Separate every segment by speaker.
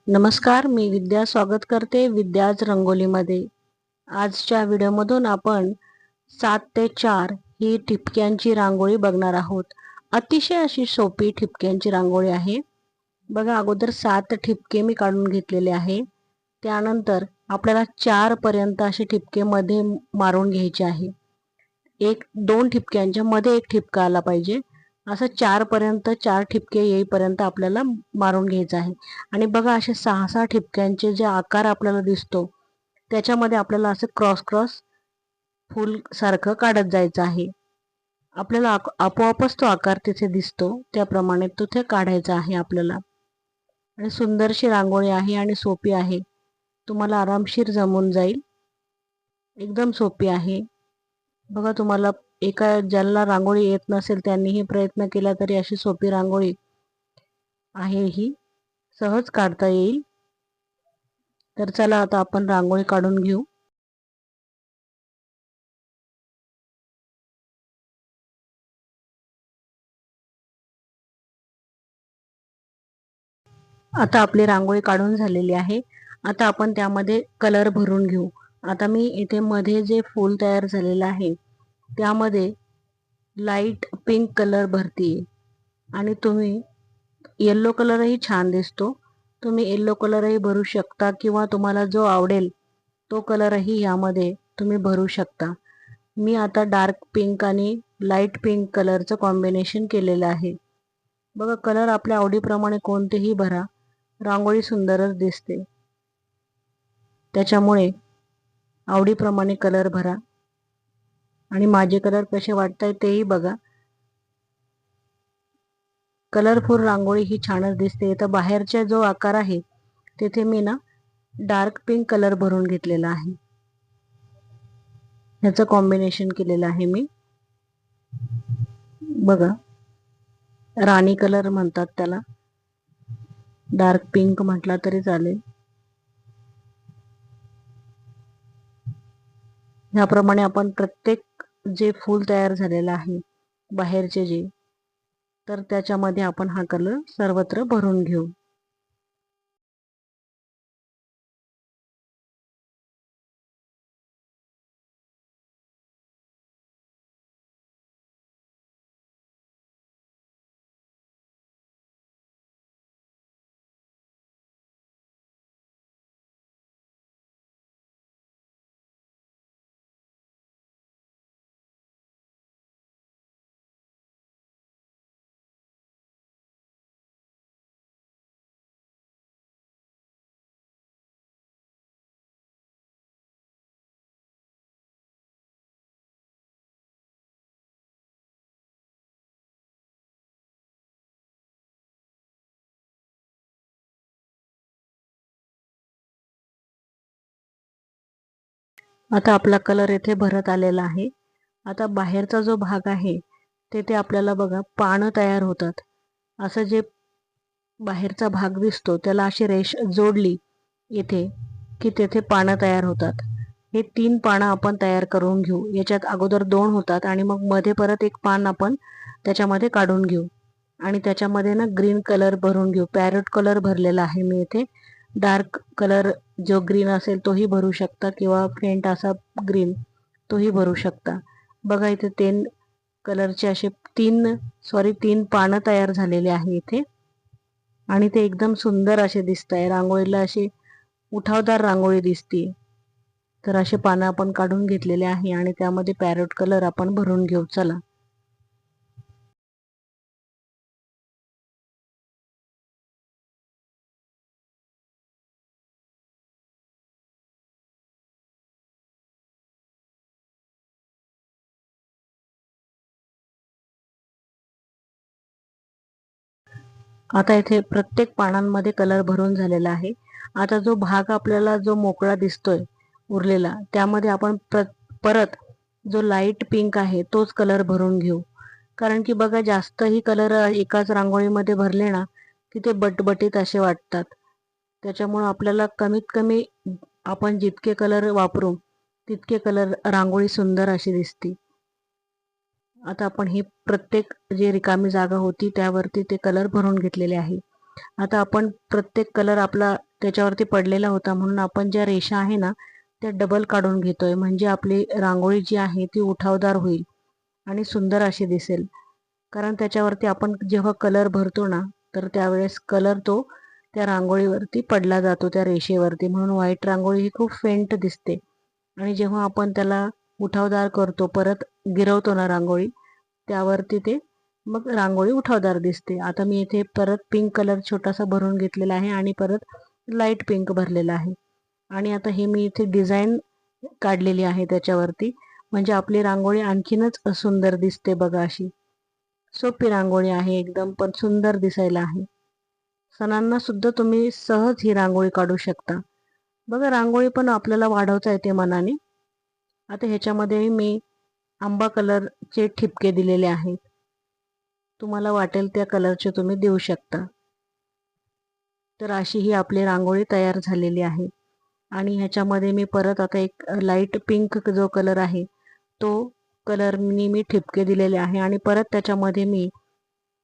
Speaker 1: नमस्कार, मी विद्या स्वागत करते विद्याज रंगोलीमध्ये. आजच्या व्हिडिओमधून आपण 7 ते 4 ही ठिपक्यांची रांगोळी बघणार आहोत. अतिशय अशी सोपी ठिपक्यांची रांगोळी आहे. बघा, अगोदर 7 ठिपके मी काढून घेतलेले आहे. त्यानंतर आपल्याला 4 पर्यंत असे ठिपके मध्ये मारून घ्यायचे आहे. 2 ठिपक्यांच्या मध्ये एक ठिपका आला पाहिजे. असं 4 पर्यंत 4 ठिपके येईपर्यंत आपल्याला मारून घ्यायचं आहे. आणि बघा, असे 6-6 ठिपक्यांचे जे आकार आपल्याला दिसतो त्याच्यामध्ये आपल्याला असं क्रॉस क्रॉस फूल सारखं काढत जायचं आहे. आपल्याला आपोआपच तो आकार तिथे दिसतो, त्याप्रमाणे तिथे काढायचा आहे आपल्याला. आणि सुंदरशी रांगोळी आहे आणि सोपी आहे, तुम्हाला आरामशीर जमून जाईल. एकदम सोपी आहे. बघा, तुम्हाला ज्याला रांगोळी येत नसेल त्यांनीही प्रयत्न केला तरी अशी सोपी रांगोळी आहे, ही सहज काढता येईल. तर चला आता आपण रांगोळी काढून घेऊ. आता आपली रांगोळी काढून झालेली आहे. आता आपण त्यामध्ये कलर भरून घेऊ. आता मी इथे मध्ये जे फूल तयार झालेलं आहे त्यामध्ये लाईट पिंक कलर भरतीये. आणि तुम्ही येलो कलरही छान दिसतो, तुम्ही येलो कलरही भरू शकता किंवा तुम्हाला जो आवडेल तो कलरही यामध्ये तुम्ही भरू शकता. मी आता डार्क पिंक आणि लाईट पिंक कलरचं कॉम्बिनेशन केलेलं आहे. बघा, कलर आपल्या आवडीप्रमाणे कोणतेही भरा, रांगोळी सुंदरच दिसते. त्याच्यामुळे आवडीप्रमाणे कलर भरा आणि माझे कलर कसे वाटताय तेही बघा. कलरफुल रांगोळी ही छानच दिसते. तर बाहेरचा जो आकार आहे तिथे मी डार्क पिंक कलर भरून घेतलेला आहे. ह्याचं कॉम्बिनेशन केलेलं आहे मी. बघा, राणी कलर म्हणतात त्याला, डार्क पिंक म्हटला तरी चालेल. ह्याप्रमाणे आपण प्रत्येक जे फूल तयार झालेलं आहे बाहेरचे जे, तर त्याच्यामध्ये आपण हा कलर सर्वत्र भरून घेऊ. आता आपला कलर येथे भरत आलेला आहे. आता बाहेरचा जो भाग आहे तेथे आपल्याला बघा पानं तयार होतात. असं जे बाहेरचा भाग दिसतो त्याला अशी रेष जोडली इथे की तेथे पानं तयार होतात. हे 3 पानं आपण तयार करून घेऊ. याच्यात अगोदर 2 होतात आणि मग मध्ये परत एक पान आपण त्याच्यामध्ये काढून घेऊ आणि त्याच्यामध्ये ग्रीन कलर भरून घेऊ. पॅरेट कलर भरलेला आहे मी इथे. डार्क कलर जो ग्रीन असेल तोही भरू शकता किंवा फेंट असा ग्रीन तोही भरू शकता. बघा, इथे 3 कलरचे असे 3 पानं तयार झालेले आहे इथे. आणि ते एकदम सुंदर असे दिसत आहे. रांगोळीला अशी उठावदार रांगोळी दिसते. तर असे पानं आपण काढून घेतलेले आहे आणि त्यामध्ये पॅरेट कलर आपण भरून घेऊ. चला, आता इथे प्रत्येक पानांमध्ये कलर भरून झालेला आहे. आता जो भाग आपल्याला जो मोकळा दिसतोय उरलेला, त्यामध्ये आपण परत जो लाईट पिंक आहे तोच कलर भरून घेऊ. कारण की बघा, जास्तही कलर एकाच रांगोळीमध्ये भरले की ते बटबटीत असे वाटतात. त्याच्यामुळे आपल्याला कमीत कमी आपण जितके कलर वापरू तितके कलर रांगोळी सुंदर अशी दिसते. आता आपण ही प्रत्येक जे रिकामी जागा होती त्यावरती ते कलर भरून घेतलेले आहे. आता आपण प्रत्येक कलर आपला त्याच्यावरती पडलेला होता म्हणून आपण ज्या रेषा आहे ना त्या डबल काढून घेतोय, म्हणजे आपली रांगोळी जी आहे ती उठावदार होईल आणि सुंदर अशी दिसेल. कारण त्याच्यावरती आपण जेव्हा कलर भरतो ना तर त्यावेळेस कलर तो त्या रांगोळीवरती पडला जातो त्या रेषेवरती, म्हणून व्हाईट रांगोळी ही खूप फेंट दिसते. आणि जेव्हा आपण त्याला उठावदार करतो, परत गिरवतो ना रांगोळी, त्यावरती ते मग रांगोळी उठावदार दिसते. आता मी इथे परत पिंक कलर छोटासा भरून घेतलेला आहे आणि परत लाईट पिंक भरलेला आहे. आणि आता हे मी इथे डिझाईन काढलेली आहे त्याच्यावरती, म्हणजे आपली रांगोळी आणखीनच सुंदर दिसते बघा. अशी सोपी रांगोळी आहे एकदम, पण सुंदर दिसायला आहे. सणांना सुद्धा तुम्ही सहज ही रांगोळी काढू शकता. बघा, रांगोळी पण आपल्याला वाढवता येते मनाने. आता ह्याच्यामध्ये मी आंबा कलरचे ठिपके दिलेले आहेत. तुम्हाला वाटेल त्या कलरचे तुम्ही देऊ शकता. तर अशी ही आपली रांगोळी तयार झालेली आहे. आणि ह्याच्यामध्ये मी परत आता एक लाईट पिंक जो कलर आहे तो कलरनी मी ठिपके दिलेले आहे आणि परत त्याच्यामध्ये मी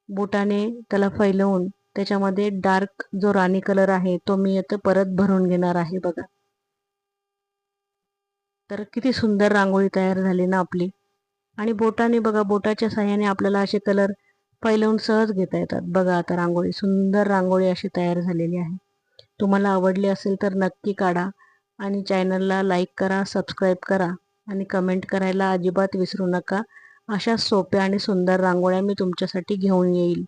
Speaker 1: बोटाने त्याला फैलवून त्याच्यामध्ये डार्क जो राणी कलर आहे तो मी आता परत भरून घेणार आहे बघा. तर किती सुंदर रांगोळी तयार झाली ना आपली. आणि बोटाने बघा, बोटाच्या साह्याने आपल्याला असे कलर फैलवून सहज घेता येतात. बघा आता रांगोळी, सुंदर रांगोळी अशी तयार झालेली आहे. तुम्हाला आवडली असेल तर नक्की काढा आणि चॅनलला लाईक करा, सबस्क्राईब करा आणि कमेंट करायला अजिबात विसरू नका. अशा सोप्या आणि सुंदर रांगोळ्या मी तुमच्यासाठी घेऊन येईल.